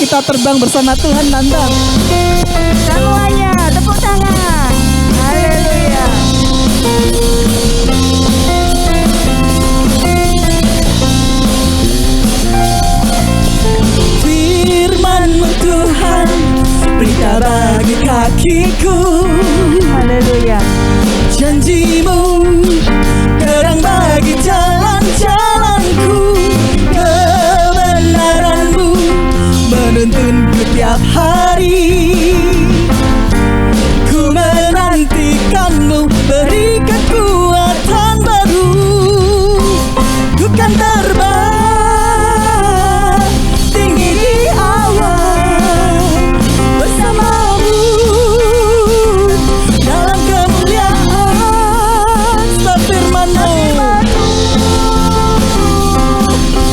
kita terbang bersama Tuhan, Nanda. Semuanya tepuk tangan. Haleluya. Firman-Mu Tuhan, berita bagi kakiku. Haleluya. Janji-Mu, terang bagi jalan-jalanku. Kebenaran-Mu menuntunku tiap hari. Ku menantikan-Mu, beri kekuatan baru. Ku kan terbang tinggi di awan bersama-Mu dalam kemuliaan. Sebab firman-Mu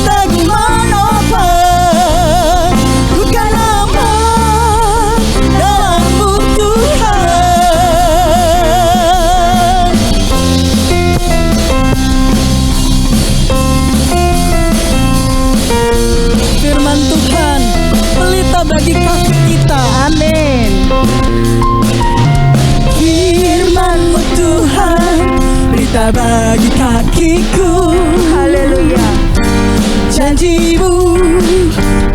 teguh menopang, ku kan aman dalam-Mu Tuhan. Firman Tuhan, pelita bagi kaki kita. Amin. Firman-Mu Tuhan, berita bagi kakiku. Haleluya. Janji-Mu,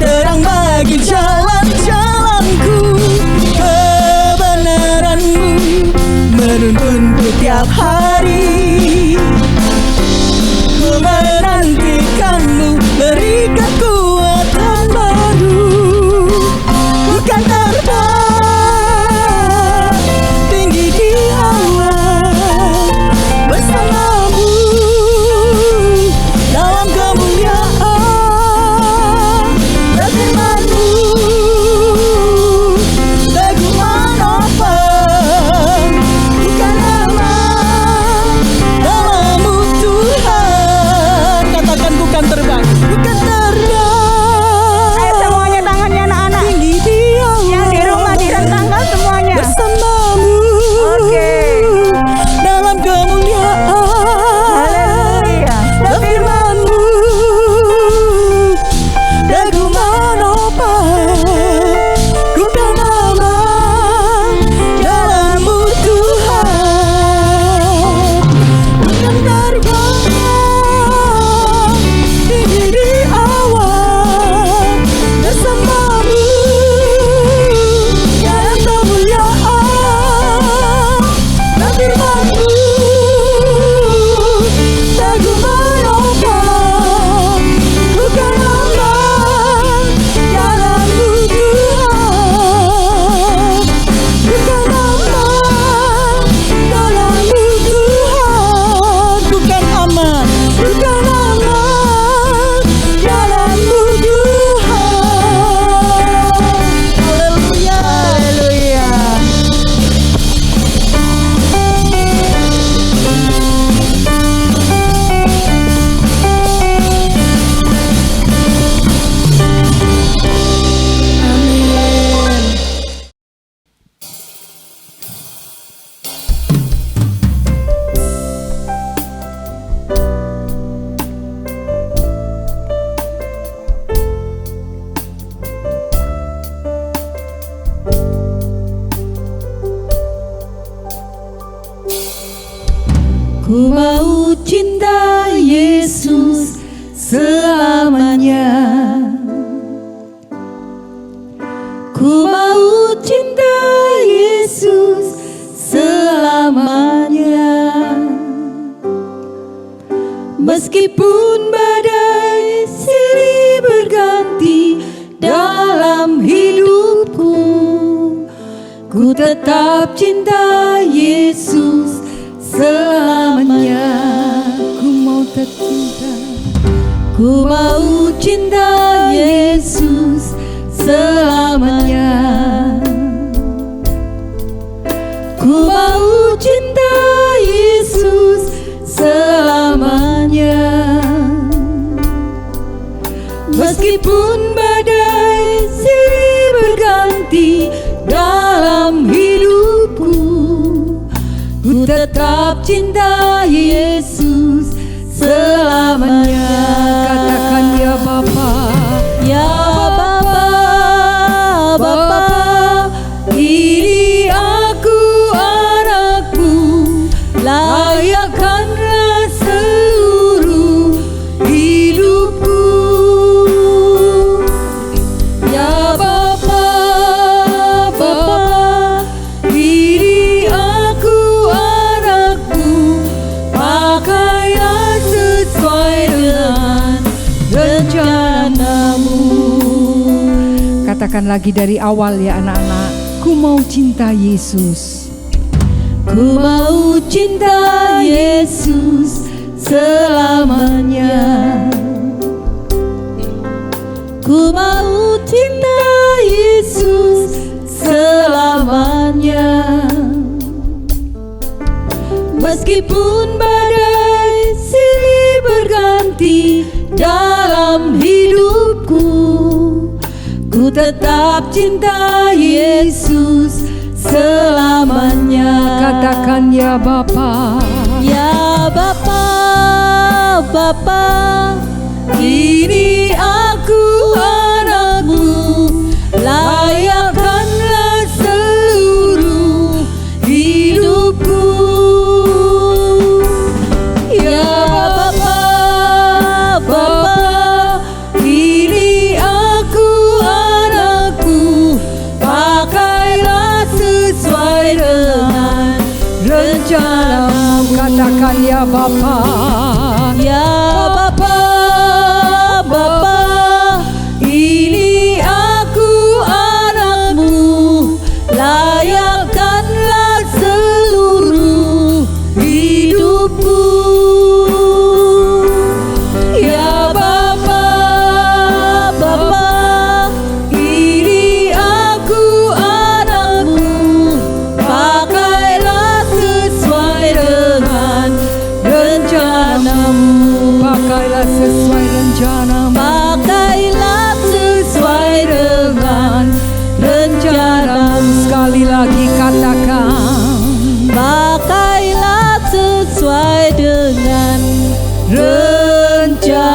terang bagi jalan-jalanku. Kebenaran-Mu menuntunku tiap hari. Ku menantikan-Mu, beri kekuatan baru. Ku kan terbang tinggi di awan bersama-Mu dalam kemuliaan. Firman-Mu teguh menopang, ku kan aman dalam-Mu Tuhan. Katakan, ku kan terbang, ku kan terbang. Ayo semuanya tangannya anak-anak. Tinggi di awan Yang di rumah direntangkan semuanya. bersama-Mu Oke. dalam kemuliaan. Haleluya. Firman-Mu teguh menopang, ku kan aman dalam-Mu Tuhan. Ku kan terbang tinggi di awan bersama-Mu dalam kemuliaan. Firman-Mu teguh menopang, ku kan aman dalam-Mu Tuhan. Ku kan aman dalam-Mu Tuhan. Ku kan aman, ku kan aman dalam-Mu Tuhan. Haleluya. Haleluya. Amin. Ku mau cinta Yesus selamanya. Ku mau cinta Yesus selamanya. Meskipun badai silih berganti dalam hidupku, ku tetap cinta Yesus selamanya. Ku mau tercinta, ku mau cinta Yesus selamanya. Ku mau cinta Yesus selamanya. Meskipun badai silih berganti dalam hidupku, ku tetap cinta Yesus selamanya. Katakan ya Bapa, ya Bapa. bacakan lagi dari awal ya anak-anak. Ku mau cinta Yesus. Ku mau cinta Yesus selamanya. Ku mau cinta Yesus selamanya. Meskipun badai silih berganti dalam hidupku, ku tetap cinta Yesus selamanya. Katakan ya Bapa, ya Bapa, Bapa, ini aku anakmu, layakkanlah seluruh hidupku. Ya Bapa, Bapa, ini aku anakku, pakailah sesuai dengan rencanamu. Katakan ya Bapa, ya Bapa, Bapa, ini aku anakmu, layakkanlah seluruh hidupku. Ya Bapa, Bapa, ini aku anakmu, pakailah sesuai dengan rencanamu. Pakailah sesuai rencanamu. Pakailah sesuai dengan rencanamu. Sekali lagi katakan, pakailah sesuai dengan rencanamu.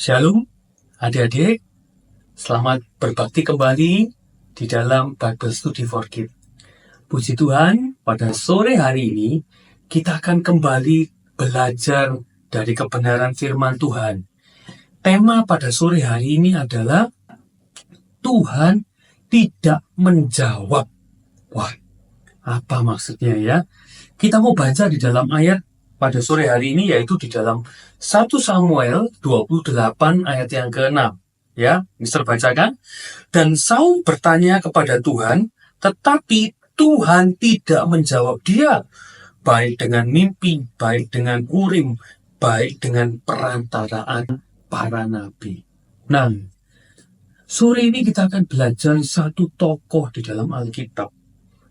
Shalom, adik-adik. Selamat berbakti kembali di dalam Bible Study for Kids. Puji Tuhan, pada sore hari ini kita akan kembali belajar dari kebenaran firman Tuhan. Tema pada sore hari ini adalah Tuhan tidak menjawab. Wah, apa maksudnya ya? Kita mau baca di dalam ayat pada sore hari ini, yaitu di dalam 1 Samuel 28 ayat yang ke-6. Ya, Mister bacakan. Dan Saul bertanya kepada Tuhan, tetapi Tuhan tidak menjawab dia, baik dengan mimpi, baik dengan Urim, baik dengan perantaraan para nabi. Nah, sore ini kita akan belajar satu tokoh di dalam Alkitab,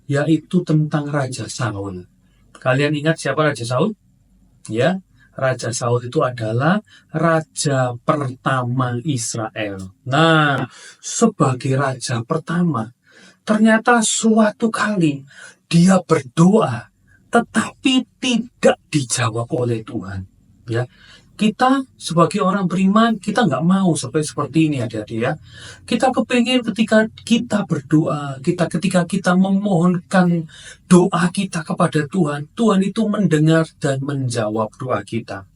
yaitu tentang Raja Saul. Kalian ingat siapa Raja Saul? Ya, Raja Saul itu adalah raja pertama Israel. Nah, sebagai raja pertama, ternyata suatu kali dia berdoa, tetapi tidak dijawab oleh Tuhan. Ya, kita sebagai orang beriman, kita nggak mau seperti ini, adik-adik ya. Kita kepingin ketika kita berdoa, ketika kita memohonkan doa kita kepada Tuhan, Tuhan itu mendengar dan menjawab doa kita.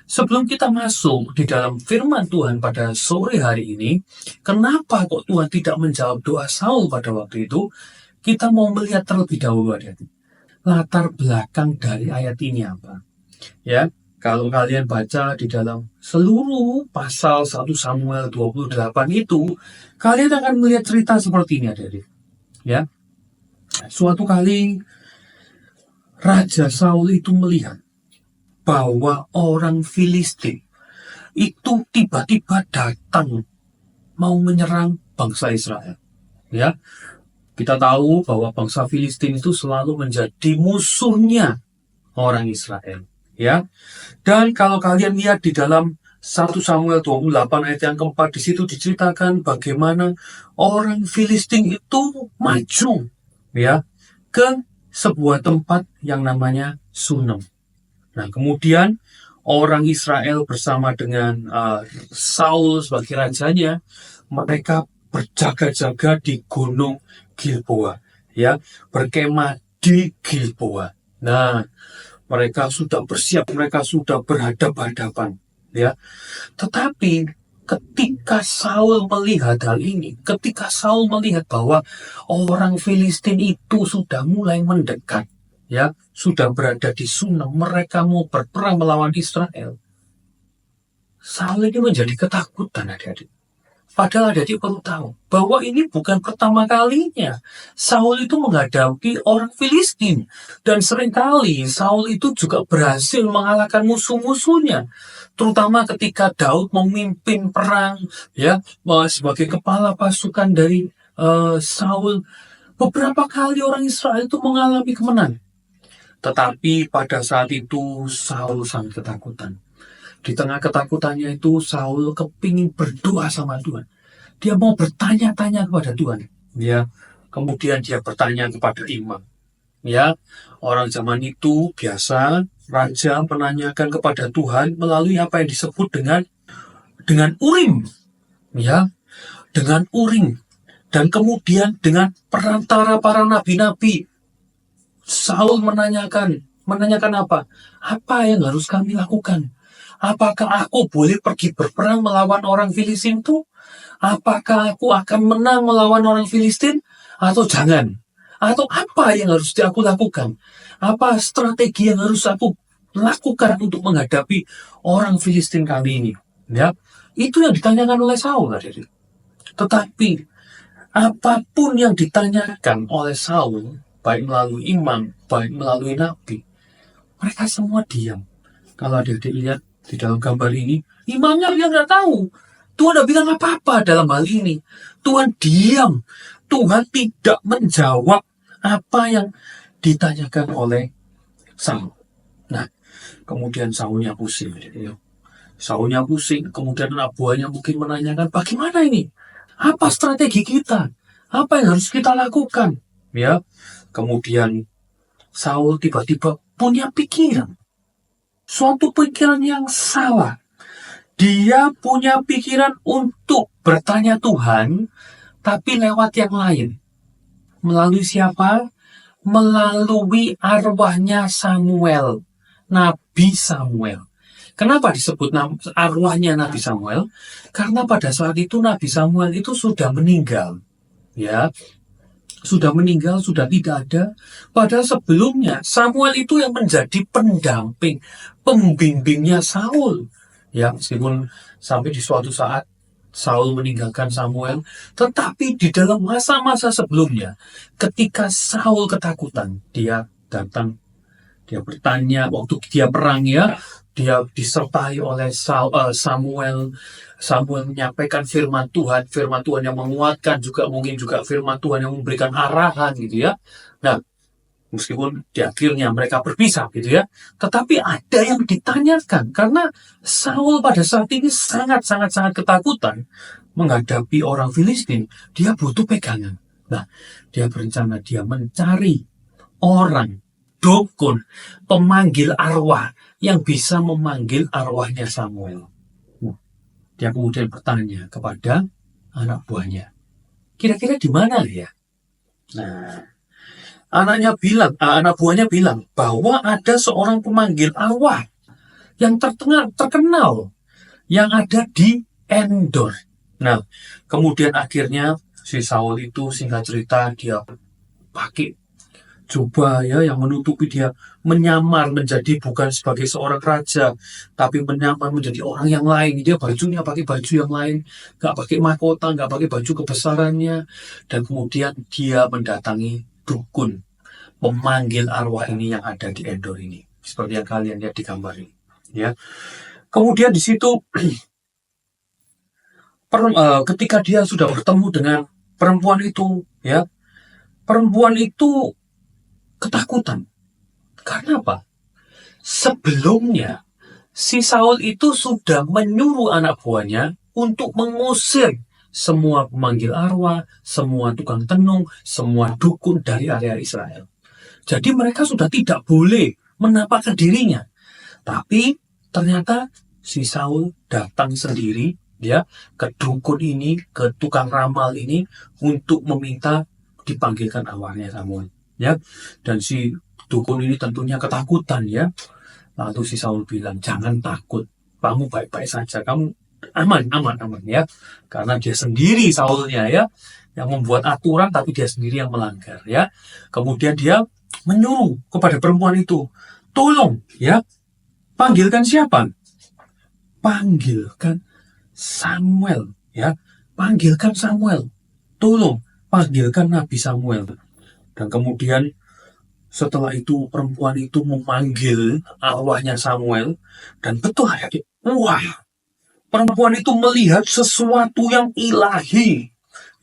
Sebelum kita masuk di dalam firman Tuhan pada sore hari ini, kenapa kok Tuhan tidak menjawab doa Saul pada waktu itu? Kita mau melihat terlebih dahulu, adik-adik. Latar belakang dari ayat ini apa? Ya, kalau kalian baca di dalam seluruh pasal 1 Samuel 28 itu, kalian akan melihat cerita seperti ini, adik-adik. Ya, suatu kali Raja Saul itu melihat bahwa orang Filistin itu tiba-tiba datang mau menyerang bangsa Israel. Ya, kita tahu bahwa bangsa Filistin itu selalu menjadi musuhnya orang Israel. Ya, dan kalau kalian lihat di dalam 1 Samuel 28 ayat yang keempat, di situ diceritakan bagaimana orang Filistin itu maju ya ke sebuah tempat yang namanya Sunem. Nah, kemudian orang Israel bersama dengan Saul sebagai rajanya, mereka berjaga-jaga di Gunung Gilboa, ya, berkemah di Gilboa. Nah, mereka sudah bersiap, mereka sudah berhadap-hadapan, ya. Tetapi ketika Saul melihat hal ini, ketika Saul melihat bahwa orang Filistin itu sudah mulai mendekat, ya, sudah berada di Sunem, mereka mau berperang melawan Israel, Saul ini menjadi ketakutan, adik-adik. Padahal adik-adik perlu tahu bahwa ini bukan pertama kalinya Saul itu menghadapi orang Filistin. Dan seringkali Saul itu juga berhasil mengalahkan musuh-musuhnya. Terutama ketika Daud memimpin perang, ya, sebagai kepala pasukan dari Saul. Beberapa kali orang Israel itu mengalami kemenangan. Tetapi pada saat itu Saul sangat ketakutan. Di tengah ketakutannya itu Saul kepingin berdoa sama Tuhan. Dia mau bertanya-tanya kepada Tuhan. Ya, kemudian dia bertanya kepada imam. Ya, orang zaman itu biasa raja menanyakan kepada Tuhan melalui apa yang disebut dengan Urim. Ya, dengan Urim. Dan kemudian dengan perantara para nabi-nabi. Saul menanyakan apa? Apa yang harus kami lakukan? Apakah aku boleh pergi berperang melawan orang Filistin itu? Apakah aku akan menang melawan orang Filistin? Atau jangan? Atau apa yang harus aku lakukan? Apa strategi yang harus aku lakukan untuk menghadapi orang Filistin kali ini? Ya, itu yang ditanyakan oleh Saul. Tetapi apapun yang ditanyakan oleh Saul, baik melalui imam, baik melalui nabi, mereka semua diam. Kalau adik-adik lihat di dalam gambar ini, imamnya dia nggak tahu. Tuhan tidak bilang apa-apa dalam hal ini. Tuhan diam. Tuhan tidak menjawab apa yang ditanyakan oleh Saul. Nah, kemudian Saulnya pusing. Saulnya pusing, kemudian anak buahnya mungkin menanyakan, bagaimana ini? Apa strategi kita? Apa yang harus kita lakukan? Ya, kemudian Saul tiba-tiba punya pikiran. Suatu pikiran yang salah. Dia punya pikiran untuk bertanya Tuhan, tapi lewat yang lain. Melalui siapa? Melalui arwahnya Samuel, Nabi Samuel. Kenapa disebut arwahnya Nabi Samuel? Karena pada saat itu Nabi Samuel itu sudah meninggal. Ya, sudah meninggal, sudah tidak ada. Padahal sebelumnya Samuel itu yang menjadi pendamping, pembimbingnya Saul. Ya, meskipun sampai di suatu saat Saul meninggalkan Samuel, tetapi di dalam masa-masa sebelumnya, ketika Saul ketakutan, dia datang, dia bertanya, waktu dia perang, ya, dia disertai oleh Samuel. Samuel menyampaikan firman Tuhan yang menguatkan, juga mungkin juga firman Tuhan yang memberikan arahan, gitu ya. Nah, meskipun di akhirnya mereka berpisah, gitu ya, tetapi ada yang ditanyakan karena Saul pada saat ini sangat ketakutan menghadapi orang Filistin. Dia butuh pegangan. Nah, dia berencana dia mencari orang dukun, pemanggil arwah yang bisa memanggil arwahnya Samuel. Dia kemudian bertanya kepada anak buahnya, kira-kira di mana ya? Nah, anak buahnya bilang bahwa ada seorang pemanggil arwah yang terkenal yang ada di Endor. Nah, kemudian akhirnya si Saul itu, singkat cerita, dia pakai jubah, ya, yang menutupi dia, menyamar menjadi bukan sebagai seorang raja, tapi menyamar menjadi orang yang lain. Dia bajunya pakai baju yang lain, nggak pakai mahkota, nggak pakai baju kebesarannya, dan kemudian dia mendatangi dukun, memanggil arwah ini yang ada di Endor ini, seperti yang kalian lihat di gambar ini. Ya, kemudian di situ ketika dia sudah bertemu dengan perempuan itu, ya, perempuan itu ketakutan. Karena apa? Sebelumnya si Saul itu sudah menyuruh anak buahnya untuk mengusir semua pemanggil arwah, semua tukang tenung, semua dukun dari area Israel. Jadi mereka sudah tidak boleh menampakkan dirinya. Tapi ternyata si Saul datang sendiri ya ke dukun ini, ke tukang ramal ini untuk meminta dipanggilkan awalnya Samuel ya. Dan si dukun ini tentunya ketakutan ya. Lalu si Saul bilang, jangan takut, kamu baik-baik saja, kamu aman ya. Karena dia sendiri Saulnya ya yang membuat aturan, tapi dia sendiri yang melanggar ya. Kemudian dia menyuruh kepada perempuan itu, tolong ya, panggilkan siapa? Panggilkan Samuel ya, panggilkan Samuel, tolong panggilkan Nabi Samuel. Dan kemudian setelah itu perempuan itu memanggil arwahnya Samuel, dan betul adik, wah, perempuan itu melihat sesuatu yang ilahi,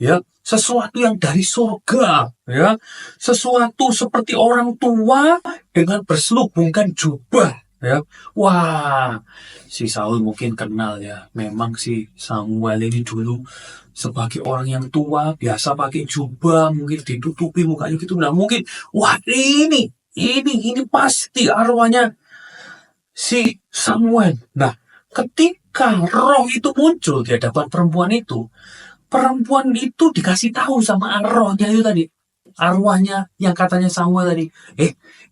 ya, sesuatu yang dari surga, ya, sesuatu seperti orang tua dengan berselubungkan jubah, ya. Wah, si Saul mungkin kenal ya, memang si Samuel ini dulu sebagai orang yang tua, biasa pakai jubah, mungkin ditutupi mukanya gitu. Nah mungkin, wah ini pasti arwahnya si Samuel. Nah, ketika roh itu muncul di hadapan perempuan itu dikasih tahu sama rohnya itu tadi. Arwahnya yang katanya Samuel tadi,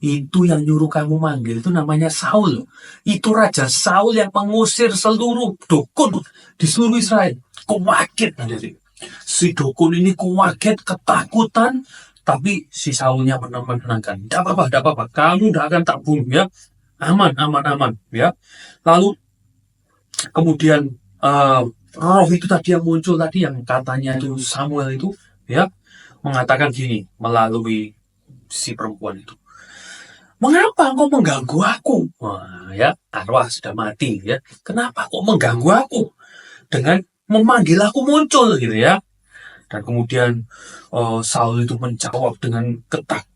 itu yang nyuruh kamu manggil itu namanya Saul. Itu Raja Saul yang mengusir seluruh dukun di seluruh Israel. Kuwaget nanti. Si dukun ini kuwaget, ketakutan, tapi si Saulnya menenangkan. Tidak apa-apa, kamu tidak akan tak bunuh ya. Aman ya. Lalu kemudian roh itu tadi yang muncul tadi yang katanya itu Samuel itu ya mengatakan gini melalui si perempuan itu. Mengapa engkau mengganggu aku? Wah, ya, arwah sudah mati ya. Kenapa kok mengganggu aku? Dengan memanggil aku muncul gitu ya. Dan kemudian Saul itu menjawab dengan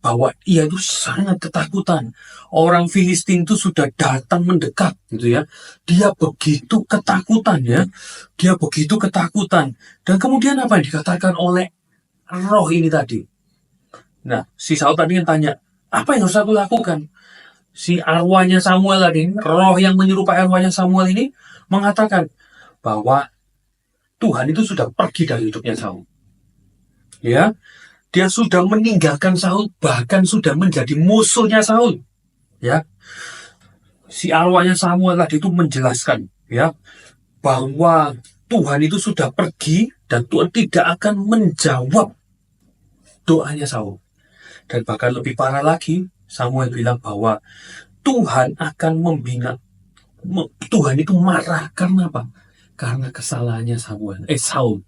bahwa ia itu sangat ketakutan. Orang Filistin itu sudah datang mendekat gitu ya. Dia begitu ketakutan ya. Dia begitu ketakutan. Dan kemudian apa yang dikatakan oleh roh ini tadi? Nah, si Saul tadi yang tanya, apa yang harus aku lakukan? Si arwahnya Samuel tadi, roh yang menyerupai arwahnya Samuel ini mengatakan bahwa Tuhan itu sudah pergi dari hidupnya Saul. Ya, dia sudah meninggalkan Saul, bahkan sudah menjadi musuhnya Saul. Ya, si arwahnya Samuel tadi itu menjelaskan, ya, bahwa Tuhan itu sudah pergi dan Tuhan tidak akan menjawab doanya Saul. Dan bahkan lebih parah lagi, Samuel bilang bahwa Tuhan akan membina. Tuhan itu marah karena apa? Karena kesalahannya Saul.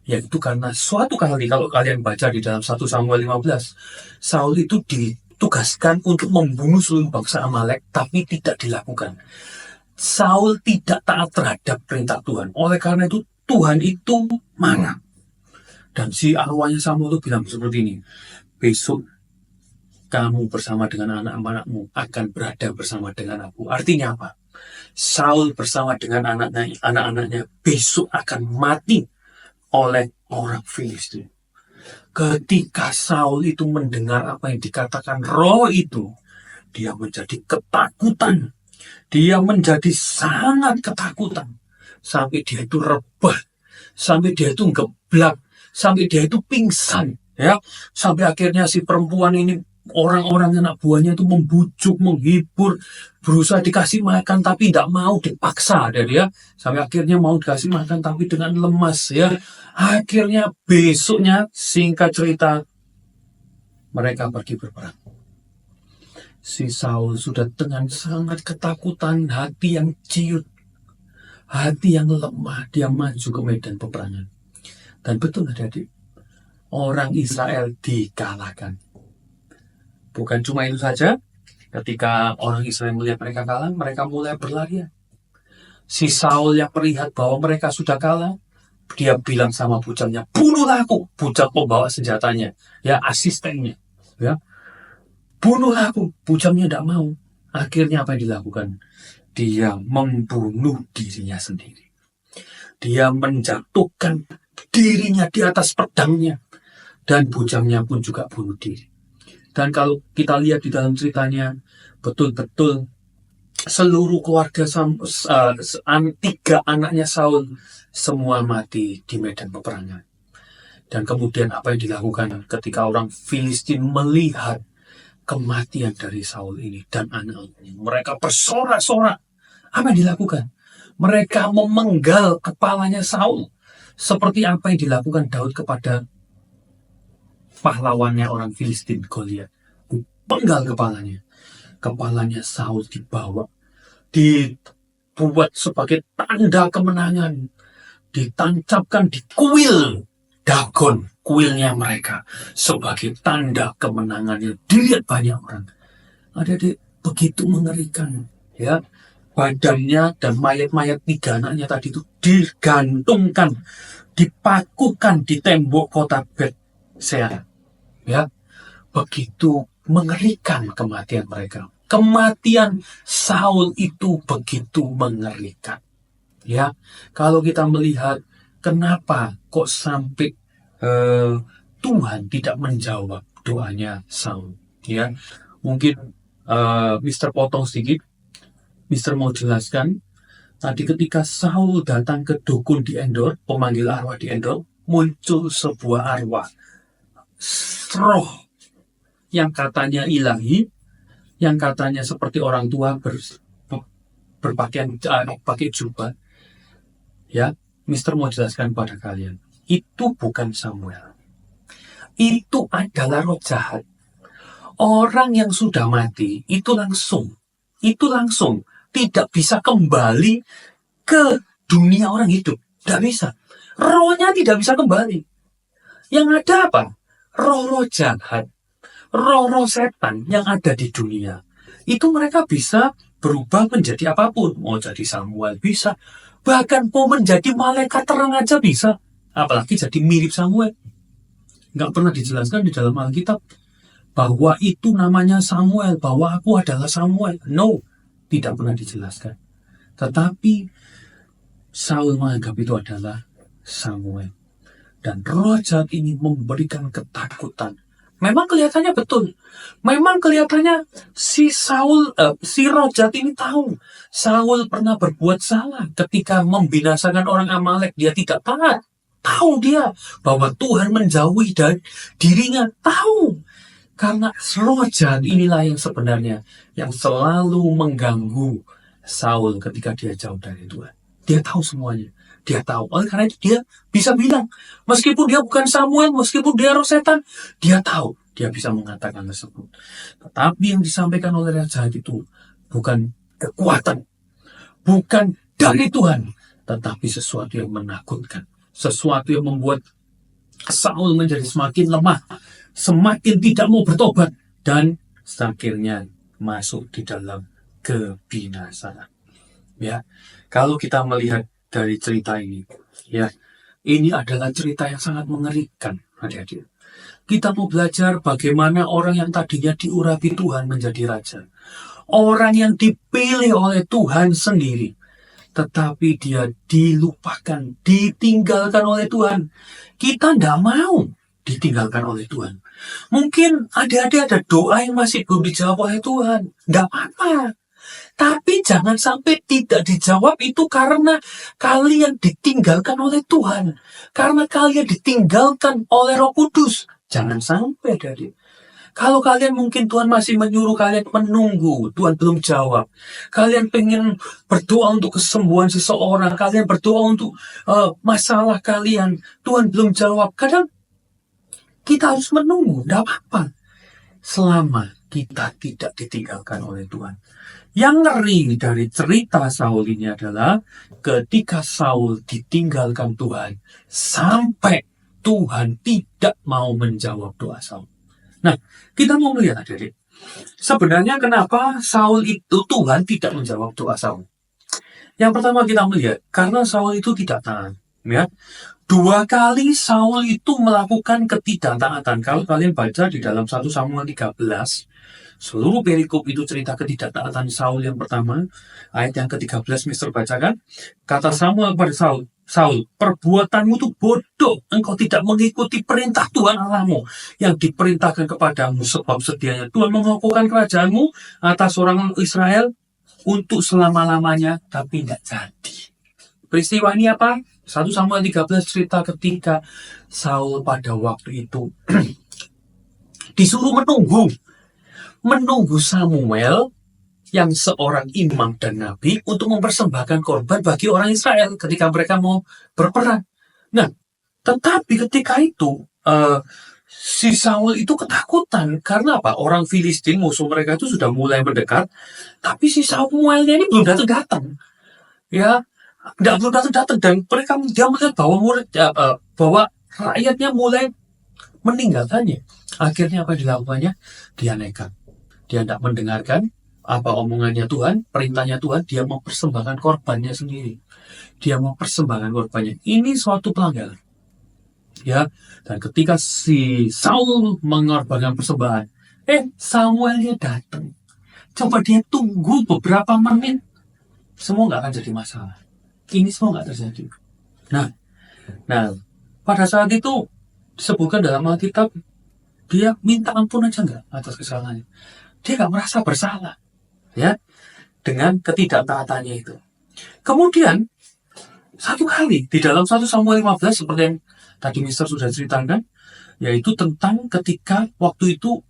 Yaitu karena suatu kali kalau kalian baca di dalam 1 Samuel 15, Saul itu ditugaskan untuk membunuh seluruh bangsa Amalek, tapi tidak dilakukan. Saul tidak taat terhadap perintah Tuhan. Oleh karena itu Tuhan itu marah. Dan si arwahnya Samuel itu bilang seperti ini, besok kamu bersama dengan anak-anakmu akan berada bersama dengan aku. Artinya apa? Saul bersama dengan anak-anaknya besok akan mati oleh orang Filistin. Ketika Saul itu mendengar apa yang dikatakan roh itu, dia menjadi ketakutan. Dia menjadi sangat ketakutan. Sampai dia itu rebah. Sampai dia itu geblak. Sampai dia itu pingsan. Ya, sampai akhirnya si perempuan ini, orang-orang anak buahnya itu membujuk, menghibur, berusaha dikasih makan tapi tidak mau, dipaksa dari ya. Sampai akhirnya mau dikasih makan tapi dengan lemas ya. Akhirnya besoknya singkat cerita mereka pergi berperang. Si Saul sudah dengan sangat ketakutan, hati yang ciut, hati yang lemah, dia maju ke medan peperangan. Dan betul adik-adik, orang Israel dikalahkan. Bukan cuma itu saja, ketika orang Israel melihat mereka kalah, mereka mulai berlarian. Si Saul yang melihat bahwa mereka sudah kalah, dia bilang sama bujangnya, bunuhlah aku. Bujang pembawa senjatanya, ya asistennya, ya, bunuhlah aku. Bujangnya tidak mau. Akhirnya apa yang dilakukan? Dia membunuh dirinya sendiri. Dia menjatuhkan dirinya di atas pedangnya, dan bujangnya pun juga bunuh diri. Dan kalau kita lihat di dalam ceritanya, betul-betul seluruh keluarga tiga anaknya Saul semua mati di medan peperangan. Dan kemudian apa yang dilakukan ketika orang Filistin melihat kematian dari Saul ini dan anak-anaknya? Mereka bersorak-sorak. Apa yang dilakukan? Mereka memenggal kepalanya Saul. Seperti apa yang dilakukan Daud kepada pahlawannya orang Filistin, Goliat. Dipenggal kepalanya. Kepalanya Saul dibawa. Dibuat sebagai tanda kemenangan. Ditancapkan di kuil Dagon, kuilnya mereka, sebagai tanda kemenangannya. Dilihat banyak orang. Adik-adik, begitu mengerikan, ya. Badannya dan mayat-mayat tiga anaknya tadi itu digantungkan, dipakukan di tembok kota Bet-sean. Ya, begitu mengerikan kematian mereka. Kematian Saul itu begitu mengerikan. Ya, kalau kita melihat kenapa kok sampai Tuhan tidak menjawab doanya Saul, ya, mungkin Mr. potong sedikit. Mr. mau jelaskan, tadi ketika Saul datang ke dukun di Endor, pemanggil arwah di Endor, muncul sebuah arwah, roh yang katanya ilahi, yang katanya seperti orang tua berpakaian pakai jubah. Ya, Mr. mau jelaskan pada kalian, itu bukan Samuel. Itu adalah roh jahat. Orang yang sudah mati itu langsung tidak bisa kembali ke dunia orang hidup. Tidak bisa. Rohnya tidak bisa kembali. Yang ada apa? Roh-roh jahat, roh-roh setan yang ada di dunia. Itu mereka bisa berubah menjadi apapun. Mau jadi Samuel bisa. Bahkan mau menjadi malaikat terang aja bisa. Apalagi jadi mirip Samuel. Nggak pernah dijelaskan di dalam Alkitab bahwa itu namanya Samuel, bahwa aku adalah Samuel. No, tidak pernah dijelaskan. Tetapi Saul menganggap itu adalah Samuel. Dan roh jahat ini memberikan ketakutan. Memang kelihatannya betul. Memang kelihatannya si roh jahat ini tahu Saul pernah berbuat salah ketika membinasakan orang Amalek. Dia tidak taat. Tahu dia bahwa Tuhan menjauhi dari dirinya. Tahu. Karena roh jahat inilah yang sebenarnya yang selalu mengganggu Saul ketika dia jauh dari Tuhan. Dia tahu semuanya. Dia tahu. Oleh karena itu dia bisa bilang, meskipun dia bukan Samuel, meskipun dia roh setan, dia tahu. Dia bisa mengatakan tersebut. Tetapi yang disampaikan oleh roh jahat itu bukan kekuatan, bukan dari Tuhan, tetapi sesuatu yang menakutkan. Sesuatu yang membuat Saul menjadi semakin lemah, semakin tidak mau bertobat, dan akhirnya masuk di dalam kebinasaan. Ya, kalau kita melihat dari cerita ini, ya, ini adalah cerita yang sangat mengerikan, adik-adik. Kita mau belajar bagaimana orang yang tadinya diurapi Tuhan menjadi raja, orang yang dipilih oleh Tuhan sendiri, tetapi dia dilupakan, ditinggalkan oleh Tuhan. Kita tidak mau ditinggalkan oleh Tuhan. Mungkin adik-adik ada doa yang masih belum dijawab oleh Tuhan. Tidak apa-apa. Tapi jangan sampai tidak dijawab itu karena kalian ditinggalkan oleh Tuhan. Karena kalian ditinggalkan oleh Roh Kudus. Jangan sampai, adik-adik. Kalau kalian mungkin Tuhan masih menyuruh kalian menunggu, Tuhan belum jawab. Kalian pengen berdoa untuk kesembuhan seseorang, kalian berdoa untuk masalah kalian, Tuhan belum jawab. Kadang kita harus menunggu, tidak apa-apa. Selama kita tidak ditinggalkan oleh Tuhan. Yang ngeri dari cerita Saul ini adalah ketika Saul ditinggalkan Tuhan, sampai Tuhan tidak mau menjawab doa Saul. Nah, kita mau melihat adik-adik. Sebenarnya kenapa Saul itu Tuhan tidak menjawab doa Saul? Yang pertama kita melihat, karena Saul itu tidak taat. Ya. 2 kali Saul itu melakukan ketidaktaatan. Kalau kalian baca di dalam 1 Samuel 13, seluruh perikop itu cerita ketidaktaatan Saul yang pertama. Ayat yang ke-13 Mister bacakan. Kata Samuel kepada Saul, Saul, perbuatanmu itu bodoh. Engkau tidak mengikuti perintah Tuhan Allahmu yang diperintahkan kepadamu. Sebab sedianya Tuhan mengokohkan kerajaanmu atas orang Israel untuk selama-lamanya, tapi tidak jadi. Peristiwa ini apa? 1 Samuel 13 cerita ketika Saul pada waktu itu disuruh menunggu Samuel yang seorang imam dan nabi untuk mempersembahkan korban bagi orang Israel ketika mereka mau berperang. Nah, tetapi ketika itu si Saul itu ketakutan karena apa? Orang Filistin musuh mereka itu sudah mulai mendekat, tapi si Samuelnya ini belum datang. Ya, belum datang dan dia melihat bahwa rakyatnya mulai meninggalkannya. Akhirnya apa dilakukannya? Dia nekat. Dia tidak mendengarkan apa omongannya Tuhan, perintahnya Tuhan. Dia mau persembahkan korbannya sendiri. Dia mau persembahkan korbannya. Ini suatu pelanggaran. Ya, dan ketika si Saul mengorbankan persembahan, Samuelnya datang. Coba dia tunggu beberapa menit, semua nggak akan jadi masalah. Ini semua nggak terjadi. Nah, pada saat itu disebutkan dalam Alkitab, dia minta ampun aja nggak atas kesalahannya. Dia nggak merasa bersalah, ya, dengan ketidaktaatannya itu. Kemudian satu kali di dalam 1 Samuel 15 seperti yang tadi Mister sudah ceritakan, yaitu tentang ketika waktu itu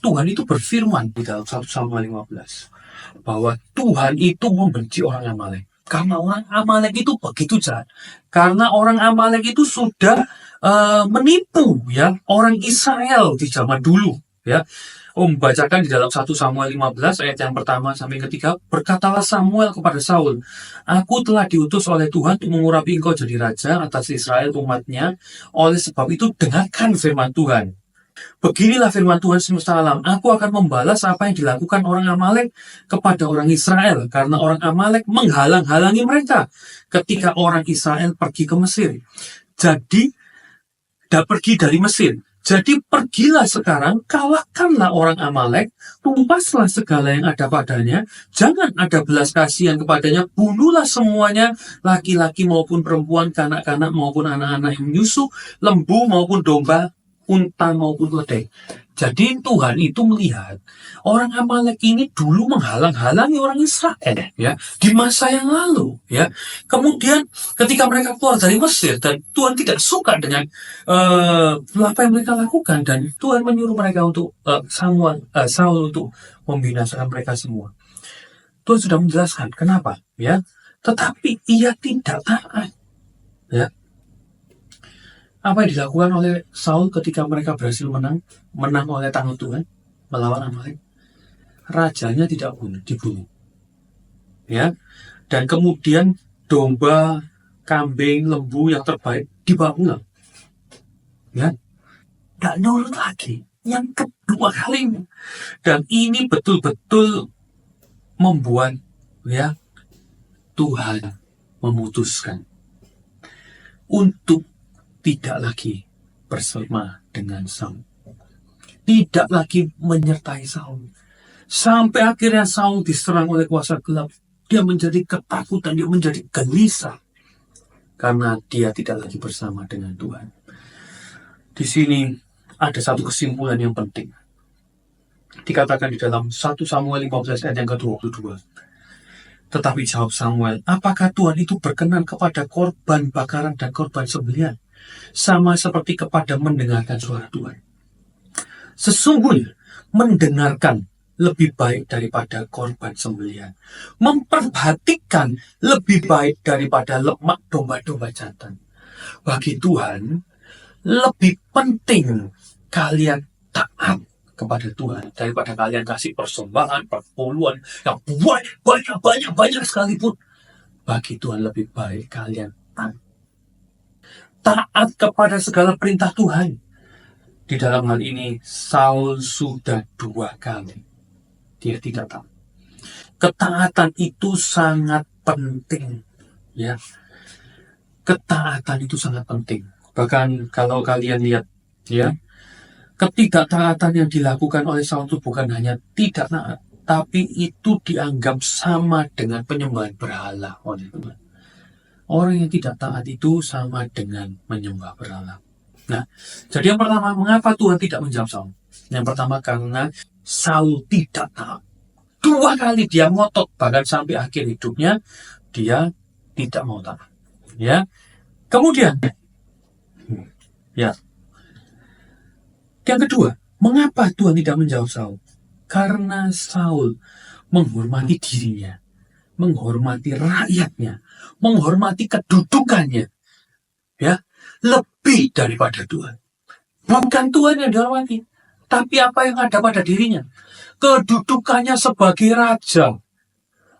Tuhan itu berfirman di dalam 1 Samuel 15 bahwa Tuhan itu membenci orang Amalek. Karena orang Amalek itu begitu jahat. Karena orang Amalek itu sudah menipu ya orang Israel di zaman dulu. Ya, membacakan di dalam 1 Samuel 15 ayat yang pertama sampai ketiga. Berkatalah Samuel kepada Saul, aku telah diutus oleh Tuhan untuk mengurapi engkau jadi raja atas Israel umatnya. Oleh sebab itu dengarkan firman Tuhan. Beginilah firman Tuhan semesta alam, aku akan membalas apa yang dilakukan orang Amalek kepada orang Israel, karena orang Amalek menghalang-halangi mereka ketika orang Israel pergi ke Mesir. Jadi, pergi dari Mesir. Jadi pergilah sekarang, kalahkanlah orang Amalek, tumpaslah segala yang ada padanya, jangan ada belas kasihan kepadanya, bunuhlah semuanya, laki-laki maupun perempuan, kanak-kanak maupun anak-anak yang menyusu, lembu maupun domba, unta maupun keledai. Jadi Tuhan itu melihat orang Amalek ini dulu menghalang-halangi orang Israel ya di masa yang lalu ya. Kemudian ketika mereka keluar dari Mesir dan Tuhan tidak suka dengan apa yang mereka lakukan dan Tuhan menyuruh mereka untuk Saul untuk membinasakan mereka semua. Tuhan sudah menjelaskan kenapa ya. Tetapi ia tidak taat ya. Apa yang dilakukan oleh Saul ketika mereka berhasil menang oleh tangan Tuhan melawan Amalek? Rajanya tidak dibunuh, ya. Dan kemudian domba, kambing, lembu yang terbaik dibawa pulang, ya. Tidak nurut lagi. Yang kedua kalinya, dan ini betul-betul membuat, ya, Tuhan memutuskan untuk tidak lagi bersama dengan Saul. Tidak lagi menyertai Saul. Sampai akhirnya Saul diserang oleh kuasa gelap. Dia menjadi ketakutan, dia menjadi gelisah. Karena dia tidak lagi bersama dengan Tuhan. Di sini ada satu kesimpulan yang penting. Dikatakan di dalam 1 Samuel 15 ayat yang ke-22. Tetapi jawab Samuel, apakah Tuhan itu berkenan kepada korban bakaran dan korban sembelihan? Sama seperti kepada mendengarkan suara Tuhan. Sesungguhnya mendengarkan lebih baik daripada korban sembelihan. Memperhatikan lebih baik daripada lemak domba-domba jantan. Bagi Tuhan, lebih penting kalian taat kepada Tuhan daripada kalian kasih persembahan, perpuluhan yang banyak sekalipun. Bagi Tuhan lebih baik kalian taat kepada segala perintah Tuhan. Di dalam hal ini, Saul sudah 2 kali dia tidak taat. Ketaatan itu sangat penting, ya. Ketaatan itu sangat penting. Bahkan kalau kalian lihat, ya, ketidaktaatan yang dilakukan oleh Saul itu bukan hanya tidak taat, tapi itu dianggap sama dengan penyembahan berhala oleh Tuhan. Orang yang tidak taat itu sama dengan menyembah berhala. Nah, jadi yang pertama, mengapa Tuhan tidak menjawab Saul? Yang pertama, karena Saul tidak taat. 2 2 kali dia ngotot, bahkan sampai akhir hidupnya dia tidak mau taat. Ya. Kemudian, ya. Yang kedua, mengapa Tuhan tidak menjawab Saul? Karena Saul menghormati dirinya, menghormati rakyatnya, menghormati kedudukannya, ya, lebih daripada Tuhan. Bukan Tuhan yang dihormati, tapi apa yang ada pada dirinya. Kedudukannya sebagai raja,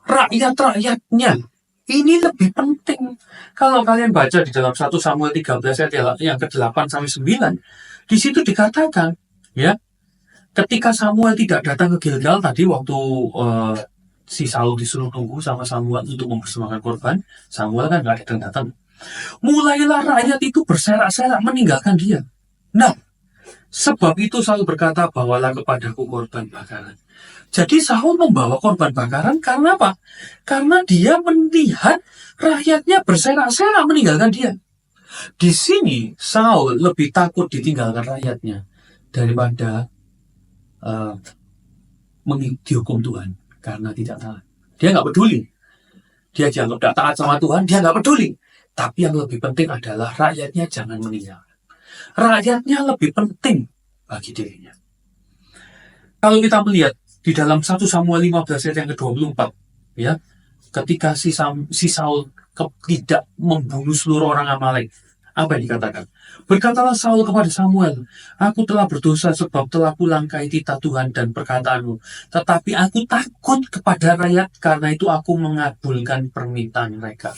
rakyat-rakyatnya. Ini lebih penting. Kalau kalian baca di dalam 1 Samuel 13 ayat yang ke-8 sampai 9, di situ dikatakan, ya, ketika Samuel tidak datang ke Gilgal tadi waktu si Saul disuruh tunggu sama Samuel untuk mempersembahkan korban, Samuel kan nggak datang. Mulailah rakyat itu berserak-serak meninggalkan dia. Nah, sebab itu Saul berkata, bawalah kepadaku korban bakaran. Jadi Saul membawa korban bakaran karena apa? Karena dia melihat rakyatnya berserak-serak meninggalkan dia. Di sini Saul lebih takut ditinggalkan rakyatnya daripada dihukum Tuhan karena tidak taat. Dia nggak peduli. Dia dianggap tidak taat sama Tuhan, dia nggak peduli. Tapi yang lebih penting adalah rakyatnya jangan meninggal. Rakyatnya lebih penting bagi dirinya. Kalau kita melihat di dalam 1 Samuel 15 ayat yang ke-24, ya, ketika si Saul tidak membunuh seluruh orang Amalek, apa yang dikatakan? Berkatalah Saul kepada Samuel, aku telah berdosa sebab telah kulangkai titah Tuhan dan perkataanmu. Tetapi aku takut kepada rakyat, karena itu aku mengabulkan permintaan mereka.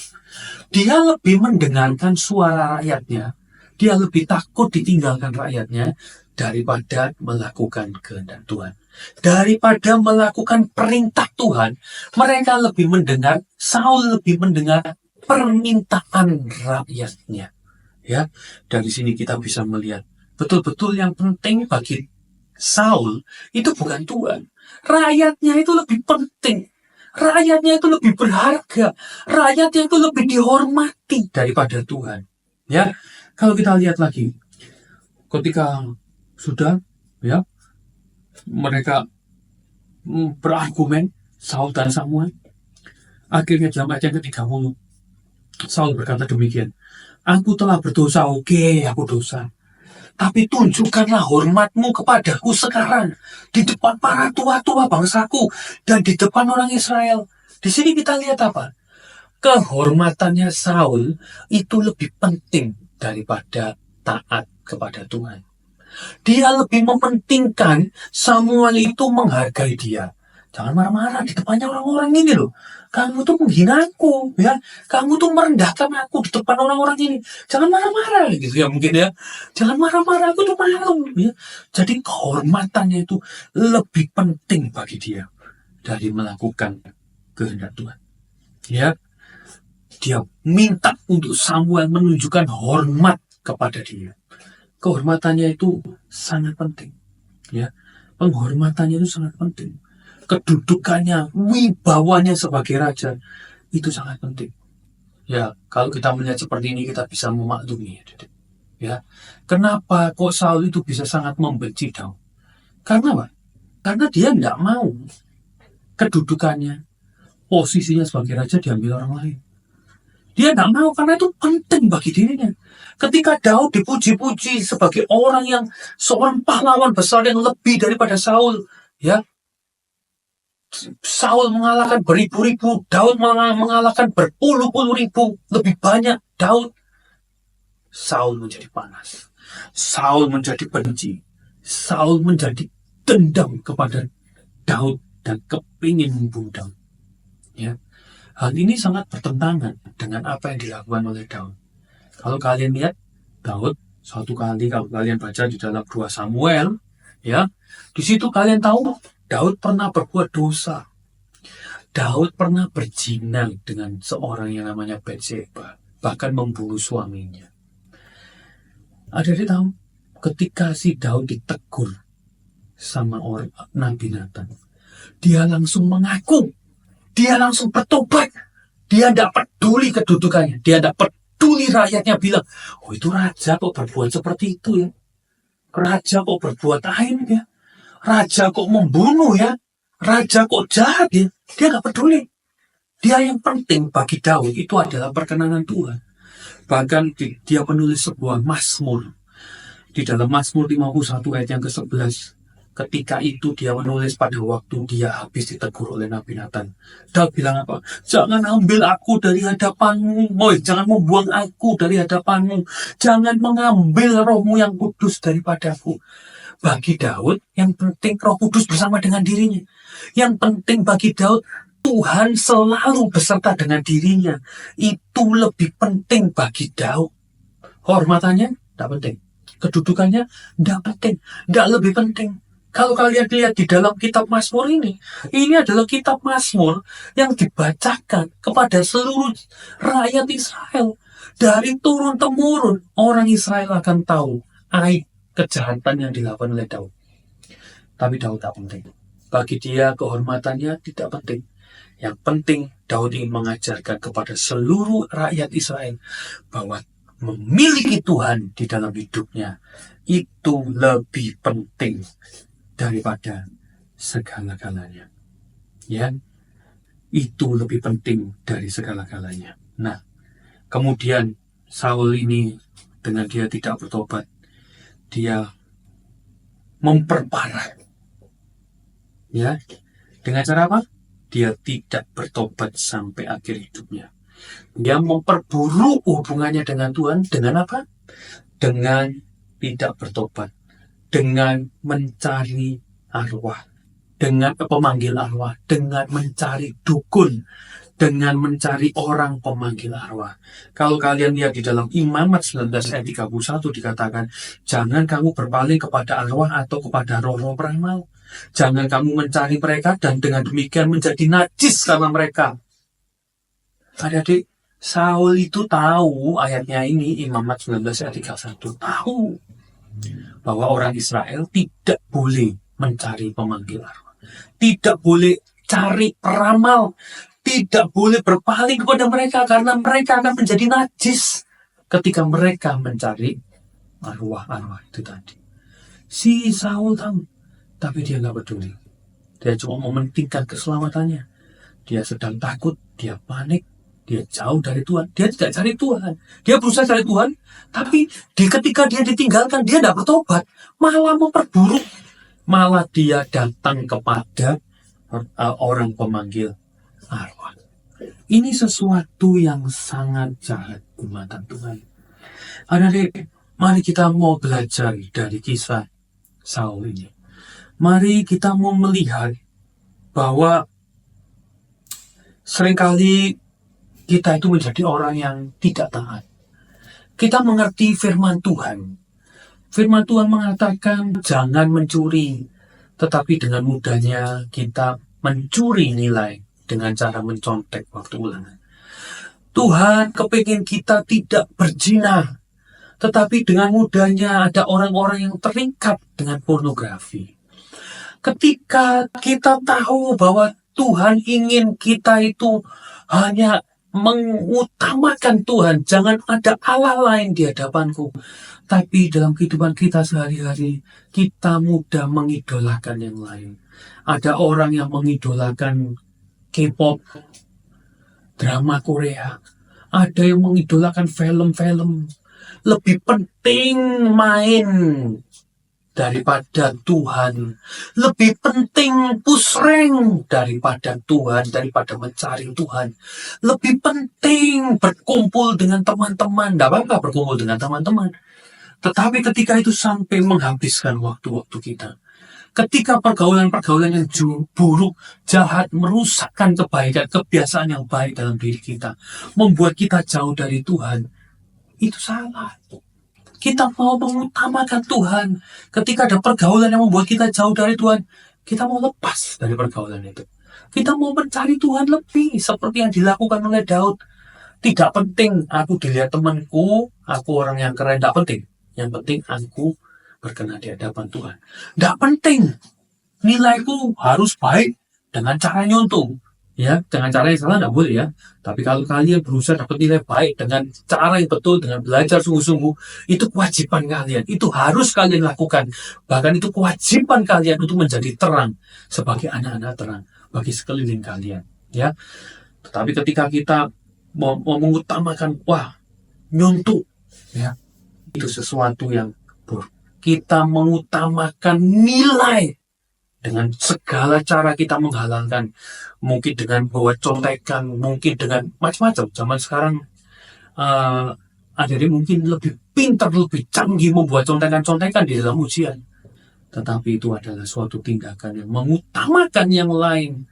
Dia lebih mendengarkan suara rakyatnya, dia lebih takut ditinggalkan rakyatnya daripada melakukan kehendak Tuhan. Daripada melakukan perintah Tuhan, mereka lebih mendengar, Saul lebih mendengar permintaan rakyatnya. Ya, dari sini kita bisa melihat betul-betul yang penting bagi Saul itu bukan Tuhan. Rakyatnya itu lebih penting. Rakyatnya itu lebih berharga. Rakyatnya itu lebih dihormati daripada Tuhan. Ya, kalau kita lihat lagi, ketika sudah, ya, mereka berargumen, Saul dan Samuel, akhirnya dalam ayat yang ke-30, Saul berkata demikian, aku telah berdosa, oke, aku dosa. Tapi tunjukkanlah hormatmu kepadaku sekarang di depan para tua-tua bangsaku dan di depan orang Israel. Di sini kita lihat apa? Kehormatannya Saul itu lebih penting daripada taat kepada Tuhan. Dia lebih mementingkan Samuel itu menghargai dia. Jangan marah-marah di depannya orang-orang ini loh. Kamu tuh menghina aku, ya. Kamu tuh merendahkan aku di depan orang-orang ini. Jangan marah-marah gitu ya mungkin ya. Jangan marah-marah, aku tuh malu, ya. Jadi kehormatannya itu lebih penting bagi dia dari melakukan kehendak Tuhan. Ya. Dia minta untuk Samuel menunjukkan hormat kepada dia. Kehormatannya itu sangat penting. Ya. Penghormatannya itu sangat penting. Kedudukannya, wibawanya sebagai raja itu sangat penting. Ya, kalau kita melihat seperti ini kita bisa memaklumi. Ya, kenapa kok Saul itu bisa sangat membenci Daud? Karena apa? Karena dia tidak mau kedudukannya, posisinya sebagai raja diambil orang lain. Dia tidak mau karena itu penting bagi dirinya. Ketika Daud dipuji-puji sebagai orang yang seorang pahlawan besar yang lebih daripada Saul, ya. Saul mengalahkan beribu-ribu, Daud mengalahkan berpuluh-puluh ribu, lebih banyak Daud. Saul menjadi panas. Saul menjadi benci. Saul menjadi dendam kepada Daud dan kepingin membunuh Daud. Ya. Hal ini sangat bertentangan dengan apa yang dilakukan oleh Daud. Kalau kalian lihat, Daud suatu kali kalau kalian baca di dalam 2 Samuel, ya, di situ kalian tahu Daud pernah berbuat dosa. Daud pernah berzina dengan seorang yang namanya Batseba, bahkan membunuh suaminya. Ada-ada tahu, ketika si Daud ditegur sama orang Nabi Nathan, dia langsung mengaku, dia langsung bertobat, dia tidak peduli kedudukannya, dia tidak peduli rakyatnya bilang, oh itu raja kok berbuat seperti itu ya, raja kok berbuat lain ya. Raja kok membunuh ya? raja kok jahat ya? Dia nggak peduli. Dia yang penting bagi Daud itu adalah perkenanan Tuhan. Bahkan dia menulis sebuah Mazmur. Di dalam Mazmur 51 ayat yang ke-11. Ketika itu dia menulis pada waktu dia habis ditegur oleh Nabi Nathan. Daud bilang apa? Jangan ambil aku dari hadapanmu. Jangan membuang aku dari hadapanmu. Jangan mengambil rohmu yang kudus daripadaku. Bagi Daud, yang penting roh kudus bersama dengan dirinya. Yang penting bagi Daud, Tuhan selalu beserta dengan dirinya. Itu lebih penting bagi Daud. Hormatannya, tidak penting. Kedudukannya, tidak penting. Tidak lebih penting. Kalau kalian lihat di dalam kitab Mazmur ini adalah kitab Mazmur yang dibacakan kepada seluruh rakyat Israel. Dari turun-temurun, orang Israel akan tahu aib kejahatan yang dilakukan oleh Daud. Tapi Daud tak penting. Bagi dia kehormatannya tidak penting. Yang penting Daud ingin mengajarkan kepada seluruh rakyat Israel bahwa memiliki Tuhan di dalam hidupnya itu lebih penting daripada segala-galanya. Ya, itu lebih penting dari segala-galanya. Nah, kemudian Saul ini dengan dia tidak bertobat, dia memperparah. Ya, dengan cara apa? Dia tidak bertobat sampai akhir hidupnya. Dia memperburuk hubungannya dengan Tuhan dengan apa? Dengan tidak bertobat, dengan mencari arwah, dengan pemanggil arwah, dengan mencari dukun, dengan mencari orang pemanggil arwah. Kalau kalian lihat di dalam Imamat 19 ayat 31 dikatakan, jangan kamu berpaling kepada arwah atau kepada roh-roh peramal. Jangan kamu mencari mereka dan dengan demikian menjadi najis karena mereka. Adik-adik, Saul itu tahu ayatnya ini, Imamat 19 ayat 31, tahu bahwa orang Israel tidak boleh mencari pemanggil arwah, tidak boleh cari peramal, tidak boleh berpaling kepada mereka karena mereka akan menjadi najis ketika mereka mencari arwah-arwah itu tadi. Si Saul tahu, tapi dia nggak peduli. Dia cuma mementingkan keselamatannya. Dia sedang takut, dia panik, dia jauh dari Tuhan. Dia tidak cari Tuhan. Dia berusaha cari Tuhan, tapi ketika dia ditinggalkan, dia tidak bertobat, malah memperburuk. Malah dia datang kepada orang pemanggil arwah. Ini sesuatu yang sangat jahat di mata Tuhan. Adik-adik, mari kita mau belajar dari kisah Saul ini. Mari kita mau melihat bahwa seringkali kita itu menjadi orang yang tidak taat. Kita mengerti firman Tuhan. Firman Tuhan mengatakan jangan mencuri. Tetapi dengan mudahnya kita mencuri nilai dengan cara mencontek waktu ulangan. Tuhan kepingin kita tidak berzina. Tetapi dengan mudahnya ada orang-orang yang terikat dengan pornografi. Ketika kita tahu bahwa Tuhan ingin kita itu hanya mengutamakan Tuhan, jangan ada Allah lain di hadapanku. Tapi dalam kehidupan kita sehari-hari, kita mudah mengidolakan yang lain. Ada orang yang mengidolakan K-pop, drama Korea. Ada yang mengidolakan film-film. Lebih penting main daripada Tuhan. Lebih penting push rank daripada Tuhan, daripada mencari Tuhan. Lebih penting berkumpul dengan teman-teman. Tidak apa-apa berkumpul dengan teman-teman. Tetapi ketika itu sampai menghabiskan waktu-waktu kita. Ketika pergaulan-pergaulan yang buruk, jahat, merusakkan kebaikan, kebiasaan yang baik dalam diri kita. Membuat kita jauh dari Tuhan. Itu salah. Kita mau mengutamakan Tuhan. Ketika ada pergaulan yang membuat kita jauh dari Tuhan, kita mau lepas dari pergaulan itu. Kita mau mencari Tuhan lebih, seperti yang dilakukan oleh Daud. Tidak penting aku dilihat temanku, aku orang yang keren, tidak penting. Yang penting aku berkenan di hadapan Tuhan. Tidak penting nilaiku harus baik dengan cara nyuntung. Ya, dengan cara yang salah nggak boleh ya. Tapi kalau kalian berusaha dapat nilai baik dengan cara yang betul, dengan belajar sungguh-sungguh, itu kewajiban kalian. Itu harus kalian lakukan. Bahkan itu kewajiban kalian untuk menjadi terang sebagai anak-anak terang bagi sekeliling kalian. Ya, tetapi ketika kita mau mengutamakan, wah, nyuntuk, ya, itu sesuatu yang buruk. Kita mengutamakan nilai dengan segala cara kita menghalalkan, mungkin dengan bawa contekan, mungkin dengan macam-macam. Zaman sekarang adik-adik mungkin lebih pintar, lebih canggih membuat contekan-contekan di dalam ujian. Tetapi itu adalah suatu tindakan yang mengutamakan yang lain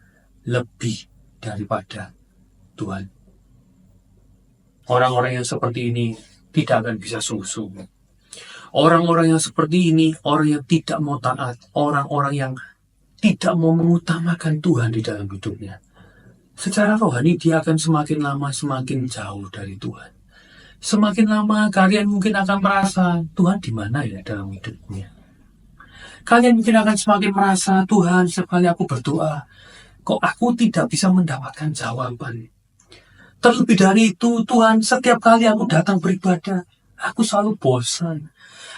lebih daripada Tuhan. Orang-orang yang seperti ini tidak akan bisa sungguh-sungguh. Orang-orang yang seperti ini, orang yang tidak mau taat, orang-orang yang tidak mau mengutamakan Tuhan di dalam hidupnya. Secara rohani dia akan semakin lama semakin jauh dari Tuhan. Semakin lama kalian mungkin akan merasa, Tuhan di mana ya dalam hidupnya? Kalian mungkin akan semakin merasa, Tuhan, setiap kali aku berdoa, kok aku tidak bisa mendapatkan jawaban. Terlebih dari itu, Tuhan, setiap kali aku datang beribadah, aku selalu bosan.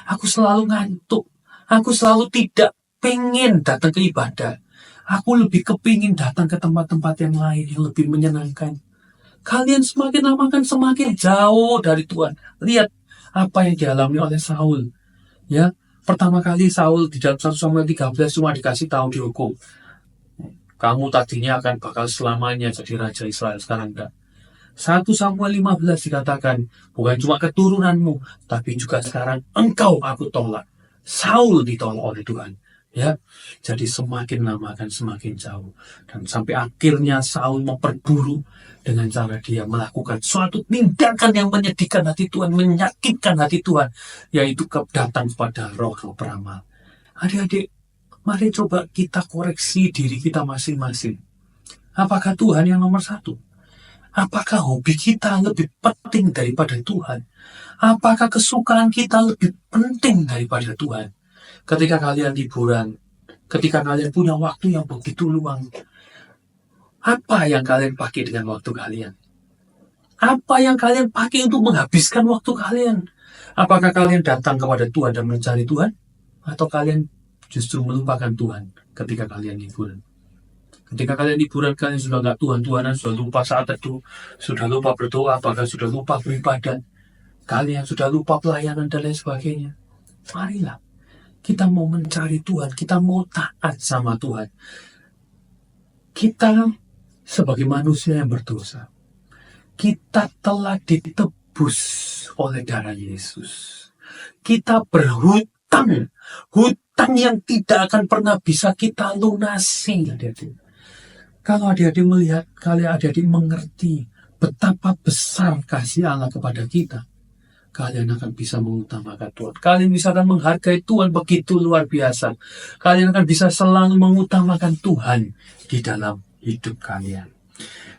Aku selalu ngantuk. Aku selalu tidak pengen datang ke ibadah. Aku lebih kepingin datang ke tempat-tempat yang lain yang lebih menyenangkan. Kalian semakin lama kan semakin jauh dari Tuhan. Lihat apa yang dialami oleh Saul. Ya, pertama kali Saul di dalam 1 Samuel 13 cuma dikasih tahu dihukum. Kamu tadinya akan bakal selamanya jadi raja Israel, sekarang enggak. 1 Samuel 15 dikatakan, bukan cuma keturunanmu, tapi juga sekarang engkau aku tolak. Saul ditolak oleh Tuhan. Ya, jadi semakin lama akan semakin jauh. Dan sampai akhirnya Saul memperburuk dengan cara dia melakukan suatu tindakan yang menyedihkan hati Tuhan, menyakitkan hati Tuhan, yaitu datang kepada roh-roh peramal. Adik-adik, mari coba kita koreksi diri kita masing-masing. Apakah Tuhan yang nomor satu? Apakah hobi kita lebih penting daripada Tuhan? Apakah kesukaan kita lebih penting daripada Tuhan? Ketika kalian liburan, ketika kalian punya waktu yang begitu luang, apa yang kalian pakai dengan waktu kalian? Apa yang kalian pakai untuk menghabiskan waktu kalian? Apakah kalian datang kepada Tuhan dan mencari Tuhan? Atau kalian justru melupakan Tuhan ketika kalian liburan? Ketika kalian liburan, kalian sudah nggak Tuhan-Tuhanan, sudah lupa saat teduh, sudah lupa berdoa, bahkan sudah lupa beribadah. Kalian sudah lupa pelayanan dan lain sebagainya. Marilah, kita mau mencari Tuhan, kita mau taat sama Tuhan. Kita sebagai manusia yang berdosa, kita telah ditebus oleh darah Yesus. Kita berhutang, hutang yang tidak akan pernah bisa kita lunasi. Kalau adik-adik melihat, kalian adik-adik mengerti betapa besar kasih Allah kepada kita, kalian akan bisa mengutamakan Tuhan. Kalian bisa akan menghargai Tuhan begitu luar biasa. Kalian akan bisa selalu mengutamakan Tuhan di dalam hidup kalian.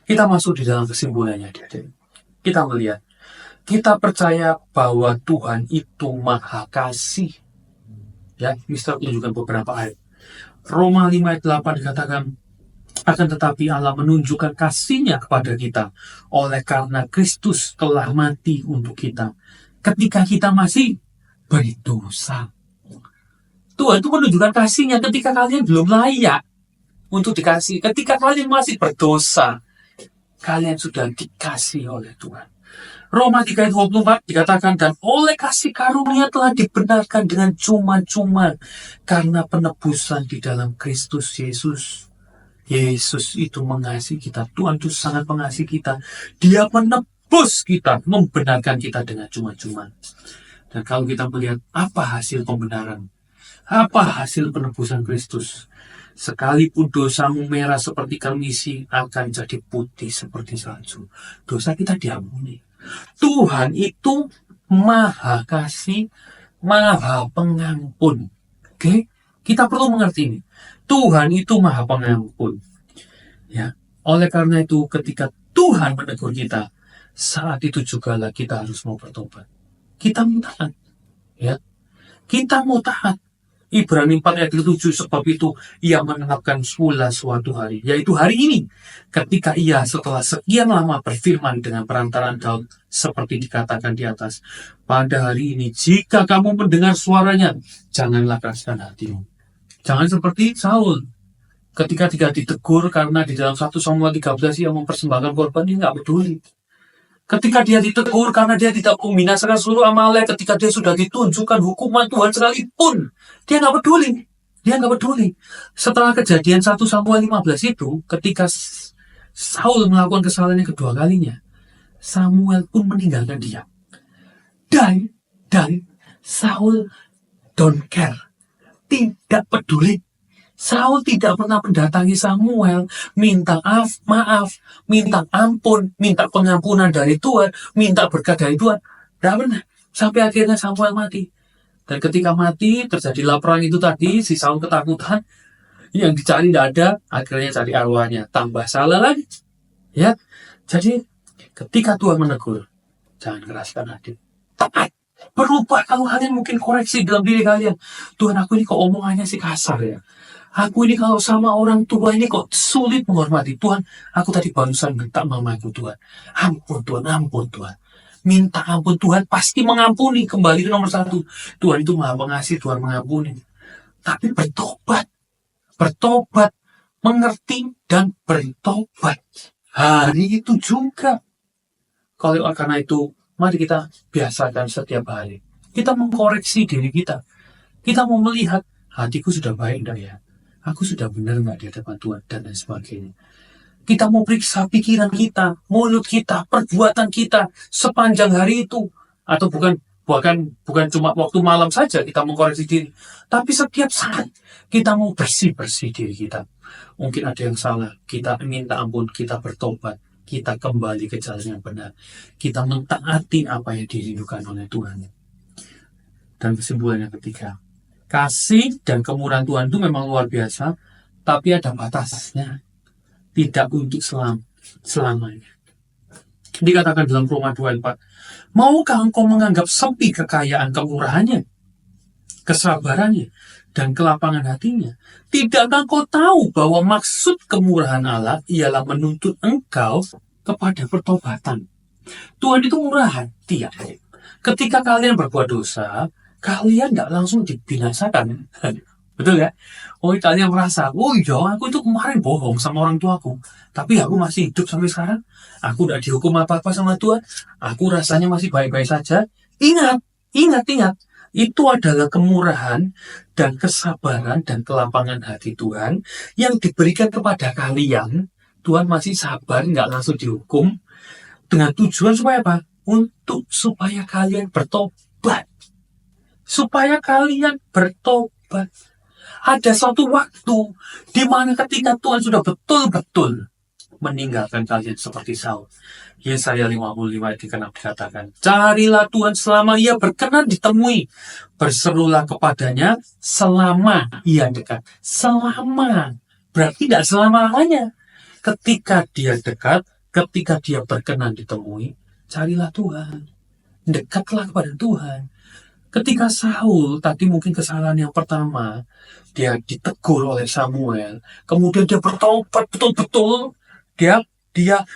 Kita masuk di dalam kesimpulannya, adik-adik. Kita melihat, kita percaya bahwa Tuhan itu maha kasih. Ya, Mister tunjukkan beberapa ayat. Roma 5 ayat 8 dikatakan, akan tetapi Allah menunjukkan kasih-Nya kepada kita oleh karena Kristus telah mati untuk kita ketika kita masih berdosa. Tuhan itu menunjukkan kasih-Nya ketika kalian belum layak untuk dikasih. Ketika kalian masih berdosa, kalian sudah dikasih oleh Tuhan. Roma 3 ayat 24 dikatakan, dan oleh kasih karunia telah dibenarkan dengan cuma-cuma karena penebusan di dalam Kristus Yesus. Yesus itu mengasihi kita. Tuhan itu sangat mengasihi kita. Dia menebus kita, membenarkan kita dengan cuma-cuma. Dan kalau kita melihat apa hasil pembenaran, apa hasil penebusan Kristus, sekalipun dosamu merah seperti kermisi, akan jadi putih seperti salju. Dosa kita diampuni. Tuhan itu maha kasih, maha pengampun. Oke? Kita perlu mengerti ini. Tuhan itu maha pengampun. Ya, oleh karena itu ketika Tuhan menegur kita, saat itu jugalah kita harus mau bertobat. Kita mau taat. Ya. Kita mau taat. Ibrani 4 ayat 7, sebab itu ia menetapkan semula suatu hari, yaitu hari ini, ketika ia setelah sekian lama berfirman dengan perantaraan Daud, seperti dikatakan di atas, pada hari ini jika kamu mendengar suaranya, janganlah keraskan hatimu. Jangan seperti Saul, ketika dia ditegur karena di dalam 1 Samuel 13 ia mempersembahkan korban, dia nggak peduli. Ketika dia ditegur karena dia tidak membinasakan seluruh Amalek, ketika dia sudah ditunjukkan hukuman Tuhan sekalipun, dia nggak peduli. Dia nggak peduli. Setelah kejadian 1 Samuel 15 itu, ketika Saul melakukan kesalahan yang kedua kalinya, Samuel pun meninggalkan dia. Dan Saul don't care. Tidak peduli. Saul tidak pernah mendatangi Samuel, minta maaf, minta ampun, minta pengampunan dari Tuhan, minta berkat dari Tuhan. Tidak pernah. Sampai akhirnya Samuel mati. Dan ketika mati, terjadilah perang itu tadi, si Saul ketakutan, yang dicari tidak ada, akhirnya cari arwahnya. Tambah salah lagi. Ya, jadi ketika Tuhan menegur, jangan keraskan hati. Taat. Berubah kalau kalian mungkin koreksi dalam diri kalian. Tuhan, aku ini kok omongannya sih kasar ya. Aku ini kalau sama orang tua ini kok sulit menghormati. Tuhan, aku tadi barusan minta mamaku Tuhan. Ampun Tuhan, ampun Tuhan. Minta ampun Tuhan, pasti mengampuni. Kembali ke nomor 1. Tuhan itu maha pengasih, Tuhan mengampuni. Tapi bertobat. Bertobat. Mengerti dan bertobat. Hari itu juga. Karena itu, mari kita biasakan setiap hari. Kita mengkoreksi diri kita. Kita mau melihat, hatiku sudah baik enggak ya? Aku sudah benar nggak di hadapan Tuhan, dan lain sebagainya. Kita mau periksa pikiran kita, mulut kita, perbuatan kita sepanjang hari itu, atau bukan cuma waktu malam saja kita mengkoreksi diri, tapi setiap saat kita mau bersih diri kita. Mungkin ada yang salah, kita minta ampun, kita bertobat, kita kembali ke jalan yang benar, kita mentaati apa yang dirindukan oleh Tuhan. Dan kesimpulan yang ketiga, kasih dan kemurahan Tuhan itu memang luar biasa, tapi ada batasnya. Tidak untuk selamanya. Dikatakan dalam Roma 2 ayat 4, maukah engkau menganggap sepi kekayaan kemurahannya, kesabarannya, dan kelapangan hatinya? Tidakkah engkau tahu bahwa maksud kemurahan Allah ialah menuntut engkau kepada pertobatan? Tuhan itu murah hati ya. Ketika kalian berbuat dosa, kalian nggak langsung dibinasakan. Betul ya? Oh, kalian merasa, oh iya, aku itu kemarin bohong sama orang tuaku, tapi aku masih hidup sampai sekarang. Aku nggak dihukum apa-apa sama Tuhan. Aku rasanya masih baik-baik saja. Ingat. Itu adalah kemurahan dan kesabaran dan kelapangan hati Tuhan yang diberikan kepada kalian. Tuhan masih sabar, nggak langsung dihukum. Dengan tujuan supaya apa? Supaya kalian bertobat. Supaya kalian bertobat. Ada suatu waktu di mana ketika Tuhan sudah betul-betul meninggalkan kalian seperti Saul. Yesaya 55 dikatakan, carilah Tuhan selama ia berkenan ditemui. Berserulah kepadanya selama ia dekat. Selama. Berarti tidak selama-lamanya. Ketika dia dekat, ketika dia berkenan ditemui, carilah Tuhan. Dekatlah kepada Tuhan. Ketika Saul, tadi mungkin kesalahan yang pertama, dia ditegur oleh Samuel, kemudian dia bertobat betul-betul, dia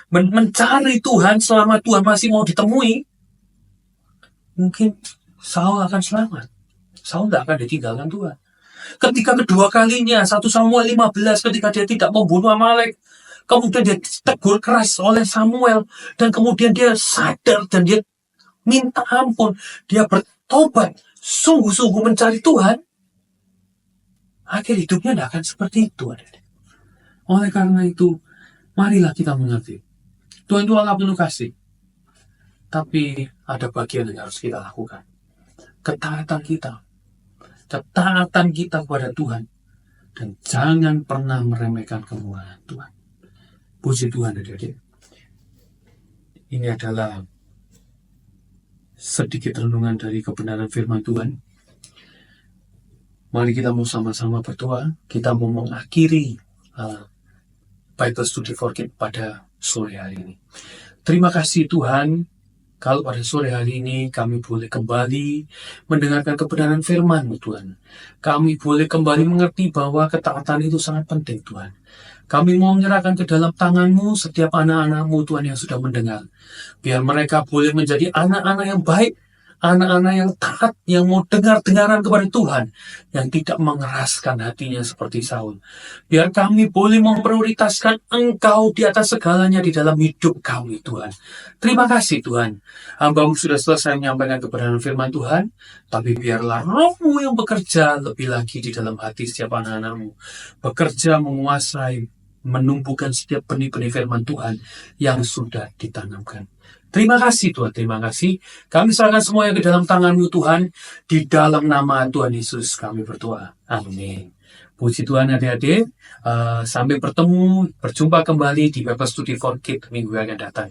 mencari Tuhan selama Tuhan masih mau ditemui, mungkin Saul akan selamat. Saul tidak akan ditinggalkan Tuhan. Ketika kedua kalinya, 1 Samuel 15, ketika dia tidak membunuh Amalek, kemudian dia ditegur keras oleh Samuel, dan kemudian dia sadar dan dia minta ampun, dia bertobat, sungguh-sungguh mencari Tuhan, akhir hidupnya tidak akan seperti itu. Oleh karena itu, marilah kita mengerti, Tuhan itu Allah penuh kasih, tapi ada bagian yang harus kita lakukan. Ketaatan kita kepada Tuhan, dan jangan pernah meremehkan kemurahan Tuhan. Puji Tuhan, adik-adik. Ini adalah sedikit renungan dari kebenaran firman Tuhan. Mari kita mau sama-sama berdoa. Kita mau mengakhiri Bible Study for Kids pada sore hari ini. Terima kasih Tuhan, kalau pada sore hari ini kami boleh kembali mendengarkan kebenaran firman-Mu Tuhan. Kami boleh kembali mengerti bahwa ketaatan itu sangat penting Tuhan. Kami mau menyerahkan ke dalam tangan-Mu setiap anak-anak-Mu Tuhan yang sudah mendengar. Biar mereka boleh menjadi anak-anak yang baik, anak-anak yang taat, yang mau dengar-dengaran kepada Tuhan, yang tidak mengeraskan hatinya seperti Saul. Biar kami boleh memprioritaskan Engkau di atas segalanya di dalam hidup kami Tuhan. Terima kasih Tuhan. Hamba-Mu sudah selesai menyampaikan kebenaran firman Tuhan, tapi biarlah Roh-Mu yang bekerja lebih lagi di dalam hati setiap anak-anak-Mu. Bekerja menguasai, menumbuhkan setiap benih-benih firman Tuhan yang sudah ditanamkan. Terima kasih Tuhan, terima kasih. Kami serahkan semuanya ke dalam tangan-Mu Tuhan. Di dalam nama Tuhan Yesus kami berdoa. Amin. Puji Tuhan adik-adik. Sampai bertemu, berjumpa kembali di Bible Study for Kids minggu yang akan datang.